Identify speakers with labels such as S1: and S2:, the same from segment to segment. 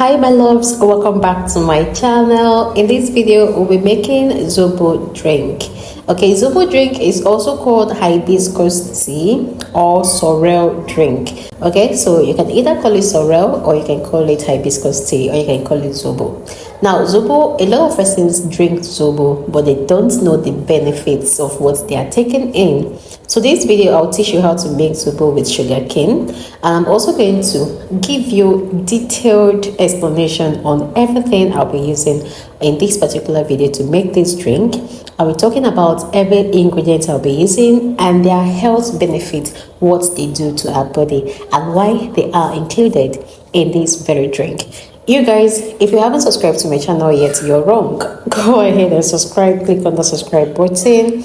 S1: Hi my loves, welcome back to my channel. In this video we'll be making Zobo drink. Okay, Zobo drink is also called hibiscus tea or sorrel drink. Okay, so you can either call it sorrel or you can call it hibiscus tea or you can call it Zobo. Now Zobo, a lot of persons drink Zobo but they don't know the benefits of what they are taking in. So this video I'll teach you how to make Zobo with sugar cane, and I'm also going to give you detailed explanation on everything I'll be using in this particular video to make this drink. I'll be talking about every ingredient I'll be using and their health benefits, what they do to our body and why they are included in this very drink. You guys, if you haven't subscribed to my channel yet, you're wrong. Go ahead and subscribe, click on the subscribe button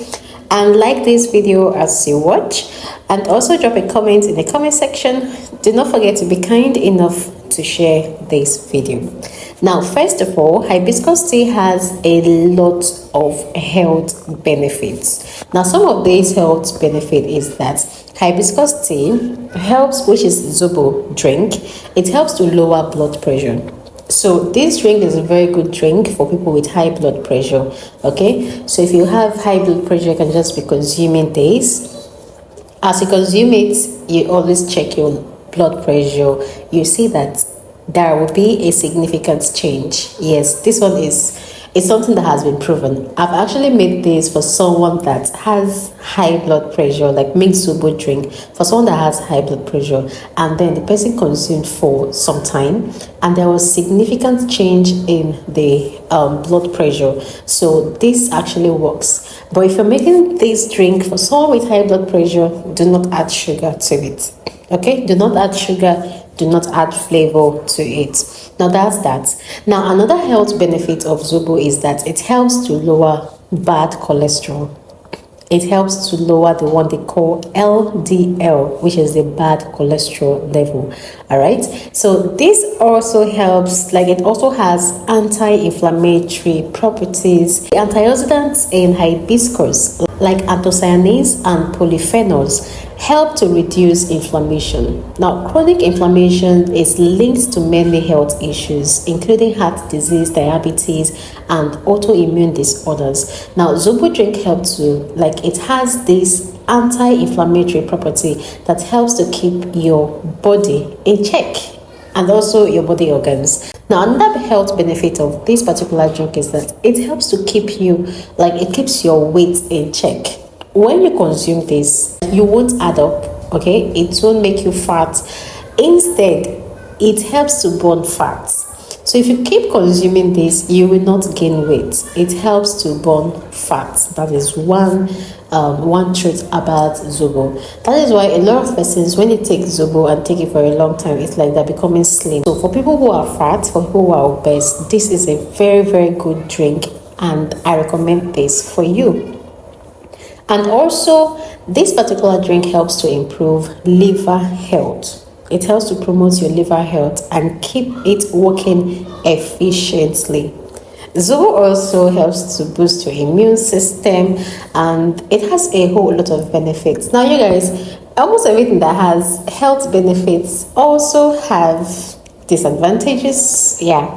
S1: and like this video as you watch, and also drop a comment in the comment section. Do not forget to be kind enough to share this video. Now first of all, hibiscus tea has a lot of health benefits. Now some of these health benefit is that hibiscus tea helps, which is Zobo drink, it helps to lower blood pressure. So this drink is a very good drink for people with high blood pressure. Okay, so if you have high blood pressure, you can just be consuming this. As you consume it, you always check your blood pressure. You see that there will be a significant change. Yes, this one is something that has been proven. I've actually made this for someone that has high blood pressure, like make Zobo drink for someone that has high blood pressure, and then the person consumed for some time and there was significant change in the blood pressure. So this actually works. But if you're making this drink for someone with high blood pressure, do not add sugar to it. Okay, do not add sugar, do not add flavor to it. Now that's that. Now another health benefit of Zobo is that it helps to lower bad cholesterol. It helps to lower the one they call LDL, which is the bad cholesterol level. All right, so this also helps, like it also has anti-inflammatory properties. The antioxidants in hibiscus, like anthocyanins and polyphenols, help to reduce inflammation. Now chronic inflammation is linked to many health issues including heart disease, diabetes and autoimmune disorders. Now Zobo drink helps to, like it has this anti-inflammatory property that helps to keep your body in check and also your body organs. Now another health benefit of this particular drink is that it helps to keep you, like it keeps your weight in check. When you consume this, you won't add up, okay? It won't make you fat. Instead, it helps to burn fat. So if you keep consuming this, you will not gain weight. It helps to burn fat. That is one truth about Zobo. That is why a lot of persons, when they take Zobo and take it for a long time, it's like they're becoming slim. So for people who are fat, for people who are obese, this is a very, very good drink and I recommend this for you. And also, this particular drink helps to improve liver health. It helps to promote your liver health and keep it working efficiently. Zobo also helps to boost your immune system and it has a whole lot of benefits. Now you guys, almost everything that has health benefits also has disadvantages. Yeah,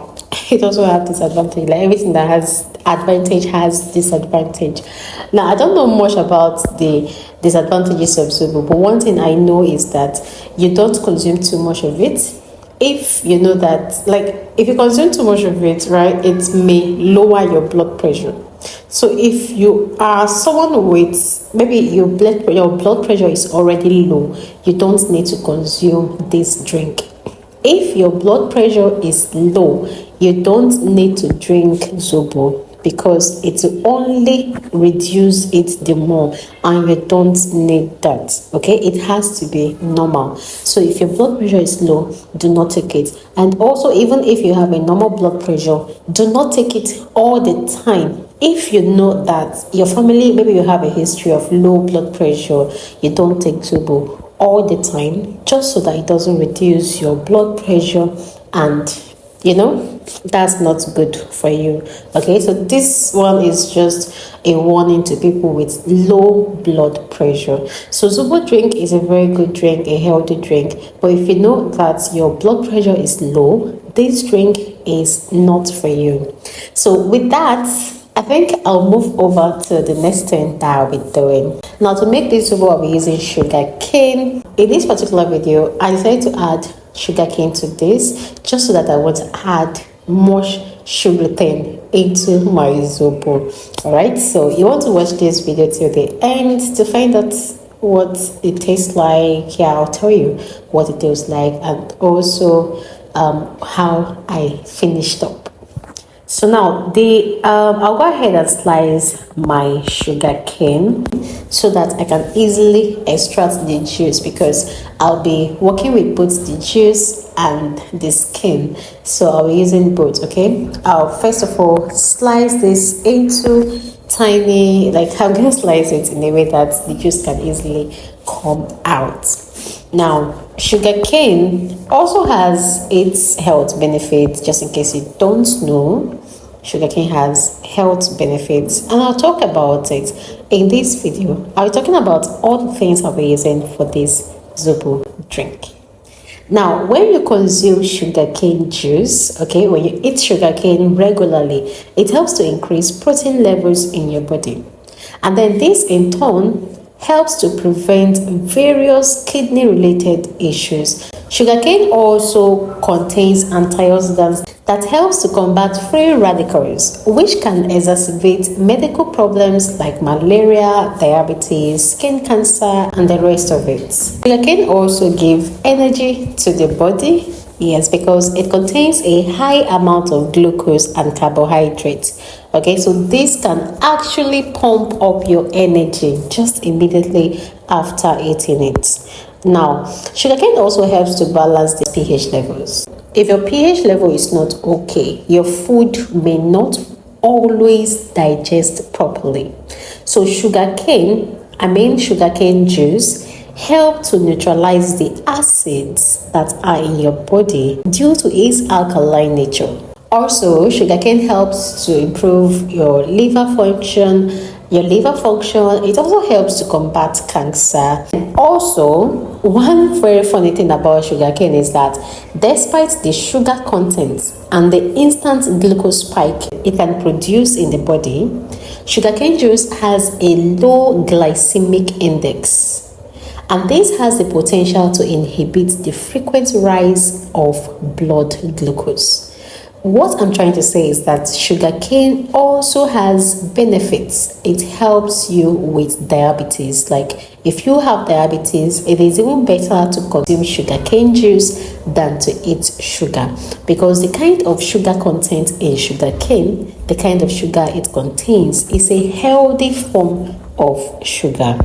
S1: it also has disadvantage. Like everything that has advantage has disadvantage. Now I don't know much about the disadvantages of Zobo, but one thing I know is that you don't consume too much of it. If you know that, like if you consume too much of it, right, it may lower your blood pressure. So if you are someone with maybe your blood pressure is already low, you don't need to consume this drink. If your blood pressure is low, you don't need to drink Zobo because it will only reduce it the more and you don't need that. Okay, it has to be normal. So if your blood pressure is low, do not take it. And also, even if you have a normal blood pressure, do not take it all the time. If you know that your family, maybe you have a history of low blood pressure, you don't take Zobo all the time, just so that it doesn't reduce your blood pressure, and you know that's not good for you. Okay, so this one is just a warning to people with low blood pressure. So Zobo drink is a very good drink, a healthy drink. But if you know that your blood pressure is low, this drink is not for you. So with that, I think I'll move over to the next thing that I'll be doing. Now, to make this Zobo, I'll be using sugar cane. In this particular video, I decided to add sugar cane to this just so that I want to add more sugar cane into my Zobo. Alright, so you want to watch this video till the end to find out what it tastes like. Yeah, I'll tell you what it tastes like, and also how I finished up. So now I'll go ahead and slice my sugar cane so that I can easily extract the juice, because I'll be working with both the juice and the skin. So I'll be using both. Okay, I'll first of all slice this into tiny, like I'm gonna slice it in a way that the juice can easily come out. Now, sugar cane also has its health benefits. Just in case you don't know, sugar cane has health benefits, and I'll talk about it in this video. I'll be talking about all the things I'll be using for this Zobo drink. Now, when you consume sugarcane juice, okay, when you eat sugarcane regularly, it helps to increase protein levels in your body. And then this in turn helps to prevent various kidney-related issues. Sugarcane also contains antioxidants that helps to combat free radicals, which can exacerbate medical problems like malaria, diabetes, skin cancer, and the rest of it. Sugarcane also gives energy to the body, yes, because it contains a high amount of glucose and carbohydrates. Okay, so this can actually pump up your energy just immediately after eating it. Now, sugarcane also helps to balance the pH levels. If your pH level is not okay, your food may not always digest properly. So sugarcane juice help to neutralize the acids that are in your body due to its alkaline nature. Also, sugarcane helps to improve your liver function. It also helps to combat cancer. Also, one very funny thing about sugarcane is that despite the sugar content and the instant glucose spike it can produce in the body, sugarcane juice has a low glycemic index. And this has the potential to inhibit the frequent rise of blood glucose. What I'm trying to say is that sugarcane also has benefits. It helps you with diabetes. Like if you have diabetes, it is even better to consume sugarcane juice than to eat sugar, because the kind of sugar content in sugarcane, the kind of sugar it contains, is a healthy form of sugar.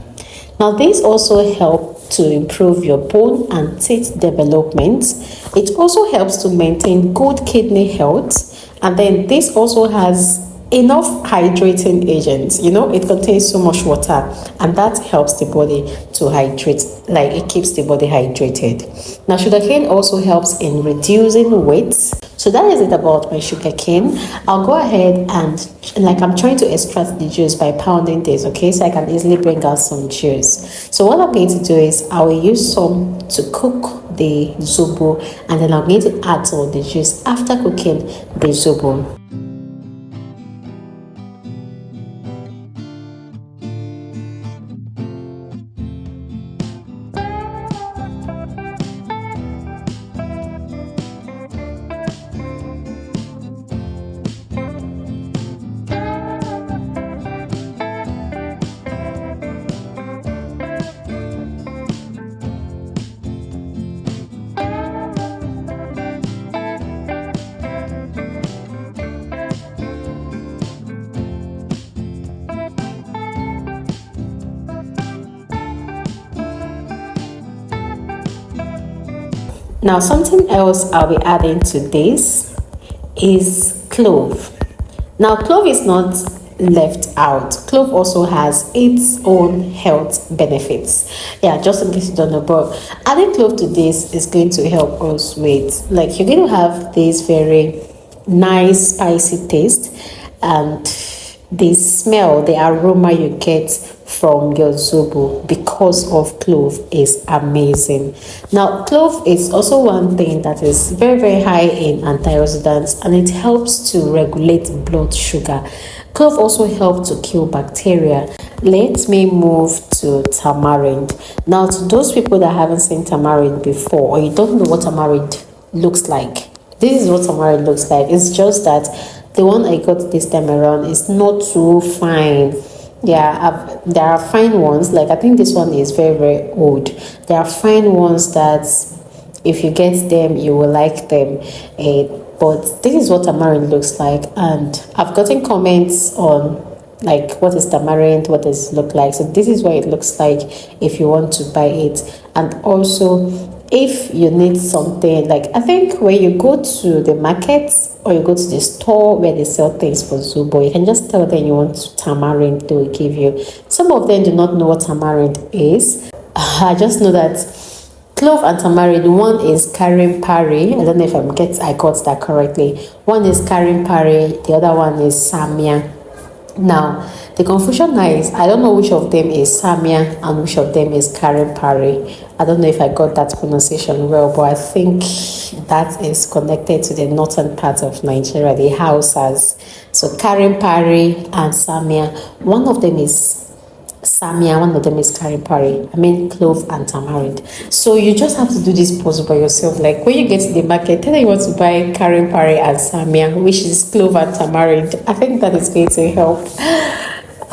S1: Now, this also helps to improve your bone and teeth development. It also helps to maintain good kidney health. And then this also has enough hydrating agents. You know, it contains so much water, and that helps the body to hydrate, like it keeps the body hydrated. Now, sugarcane also helps in reducing weight. So that is it about my sugarcane. I'll go ahead and, like, I'm trying to extract the juice by pounding this, okay, so I can easily bring out some juice. So what I'm going to do is I will use some to cook the Zobo, and then I'm going to add some of the juice after cooking the Zobo. Now, something else I'll be adding to this is clove. Now, clove is not left out. Clove also has its own health benefits. Yeah, just in case you don't know, but adding clove to this is going to help us with, like, you're going to have this very nice spicy taste, and the smell, the aroma you get from your zobo because of clove is amazing. Now, clove is also one thing that is very, very high in antioxidants, and it helps to regulate blood sugar. Clove also helps to kill bacteria. Let me move to tamarind. Now, to those people that haven't seen tamarind before, or you don't know what tamarind looks like, this is what tamarind looks like. It's just that the one I got this time around is not too fine. Yeah, there are fine ones. Like, I think this one is very, very old. There are fine ones that if you get them, you will like them. But this is what tamarind looks like, and I've gotten comments on like what is tamarind, what does it look like. So this is what it looks like if you want to buy it. And also, if you need something, like I think when you go to the market or you go to the store where they sell things for zobo, you can just tell them you want tamarind, they will give you. Some of them do not know what tamarind is. I just know that clove and tamarind, one is Karen Parry. I don't know if I got that correctly. One is Karen Parry, the other one is Samia. Now, the confusion now is I don't know which of them is Samia and which of them is Karen Parry. I don't know if I got that pronunciation well, but I think that is connected to the northern part of Nigeria, the Hausas. So Karen Parry and Samia. One of them is Samia, one of them is Karen Parry. I mean clove and tamarind. So you just have to do this puzzle by yourself. Like when you get to the market, tell them you want to buy Karen Parry and Samia, which is clove and tamarind. I think that is going to help.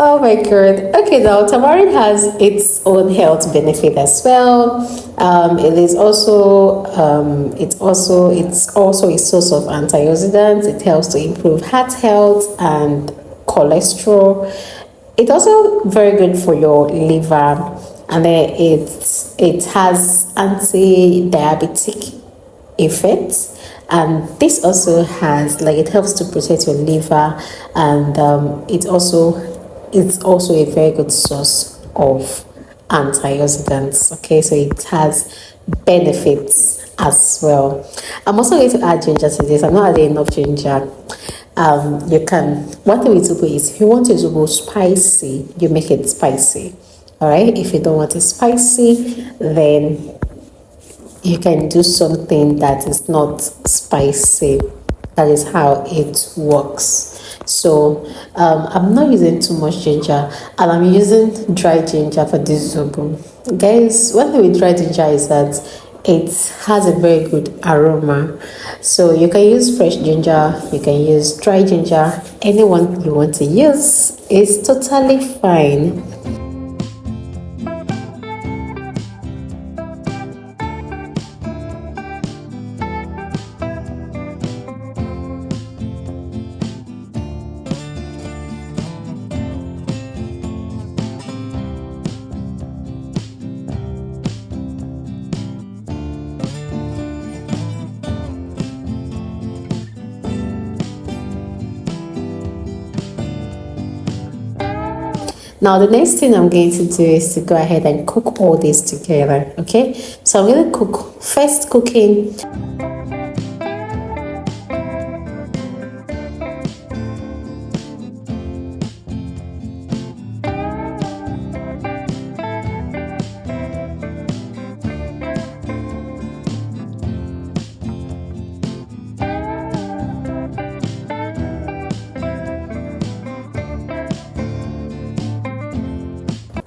S1: Oh my god. Okay, now tamarind has its own health benefit as well. It is also it's also a source of antioxidants. It helps to improve heart health and cholesterol. It's also very good for your liver, and then it has anti-diabetic effects, and this also has like it helps to protect your liver, and it's also a very good source of antioxidants. Okay, so it has benefits as well. I'm also going to add ginger to this. I'm not adding enough ginger. You can, one thing with zobo is if you want your zobo spicy, you make it spicy. All right, if you don't want it spicy, then you can do something that is not spicy. That is how it works. So I'm not using too much ginger, and I'm using dry ginger for this zobo. Guys, one thing with dry ginger is that it has a very good aroma. So you can use fresh ginger, you can use dry ginger, anyone you want to use is totally fine. Now the next thing I'm going to do is to go ahead and cook all this together. Okay, so I'm going to cook first cooking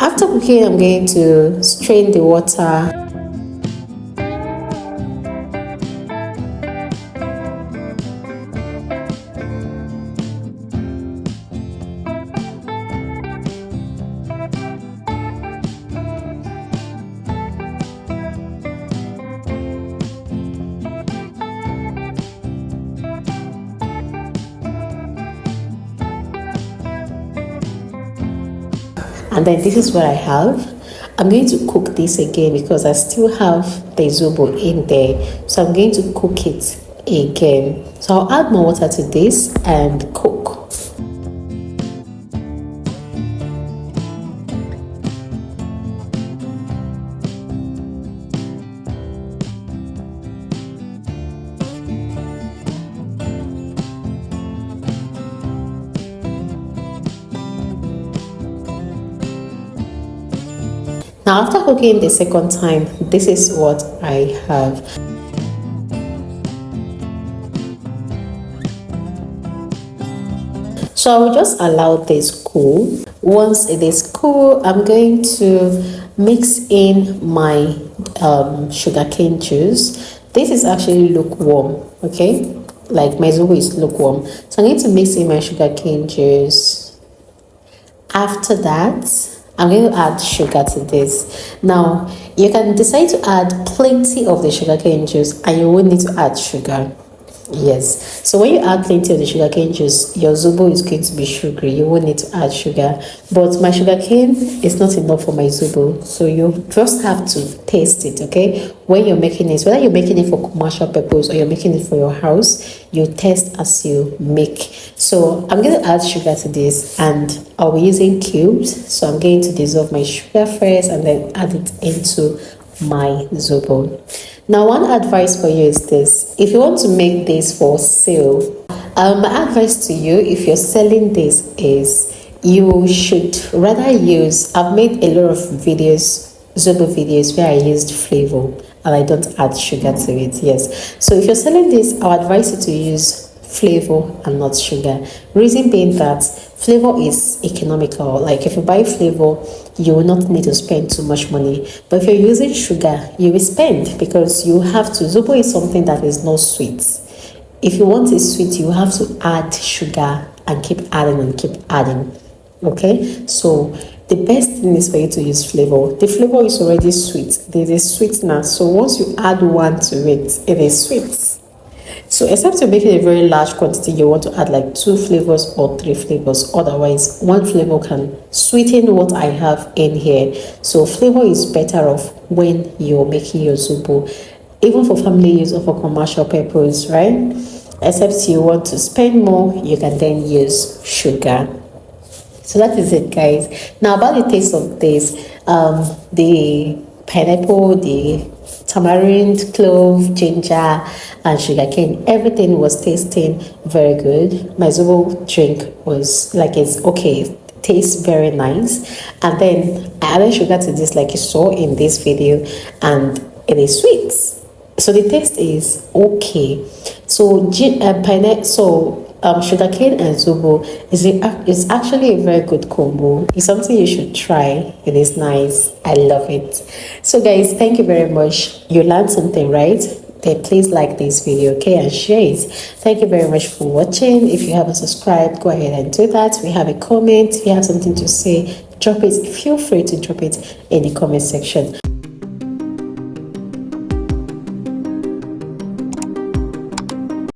S1: After cooking, I'm going to strain the water. And then this is what I have. I'm going to cook this again because I still have the zobo in there. So I'm going to cook it again. So I'll add more water to this and cook. Now after cooking the second time, this is what I have. So I will just allow this cool. Once it is cool, I'm going to mix in my sugarcane juice. This is actually lukewarm, okay? Like my Zobo is lukewarm. So I'm going to mix in my sugarcane juice. After that, I'm going to add sugar to this. Now, you can decide to add plenty of the sugarcane juice and you won't need to add sugar. Yes, so when you add plenty of the sugarcane juice, your Zobo is going to be sugary. You won't need to add sugar. But my sugarcane is not enough for my Zobo, so you just have to taste it, okay? When you're making it, whether you're making it for commercial purpose or you're making it for your house, you taste as you make. So I'm going to add sugar to this, and I'll be using cubes. So I'm going to dissolve my sugar first and then add it into my Zobo. Now, one advice for you is this: if you want to make this for sale, my advice to you, if you're selling this, is you should rather use, I've made a lot of videos, Zobo videos, where I used flavor and I don't add sugar to it. Yes, so if you're selling this, I would advise you to use flavor and not sugar. Reason being that flavor is economical. Like if you buy flavor, you will not need to spend too much money. But if you're using sugar, you will spend, because you have to. Zobo is something that is not sweet. If you want it sweet, you have to add sugar and keep adding and keep adding. Okay, so the best thing is for you to use flavor. The flavor is already sweet. There's a sweetener, so once you add one to it, it is sweet. So except you're making a very large quantity, you want to add like 2 flavors or 3 flavors. Otherwise, one flavor can sweeten what I have in here. So flavor is better off when you're making your Zobo, even for family use or for commercial purpose, right? Except you want to spend more, you can then use sugar. So that is it, guys. Now about the taste of this, the pineapple, the tamarind, clove, ginger, and sugarcane, everything was tasting very good. My Zobo drink was like, it's okay, tastes very nice. And then I added sugar to this, like you saw in this video, and it is sweet. So the taste is okay. So sugarcane and Zobo is actually a very good combo. It's something you should try. It is nice. I love it. So guys, thank you very much. You learned something, right? Then please like this video, okay, and share it. Thank you very much for watching. If you haven't subscribed, go ahead and do that. We have a comment. If you have something to say, drop it. Feel free to drop it in the comment section.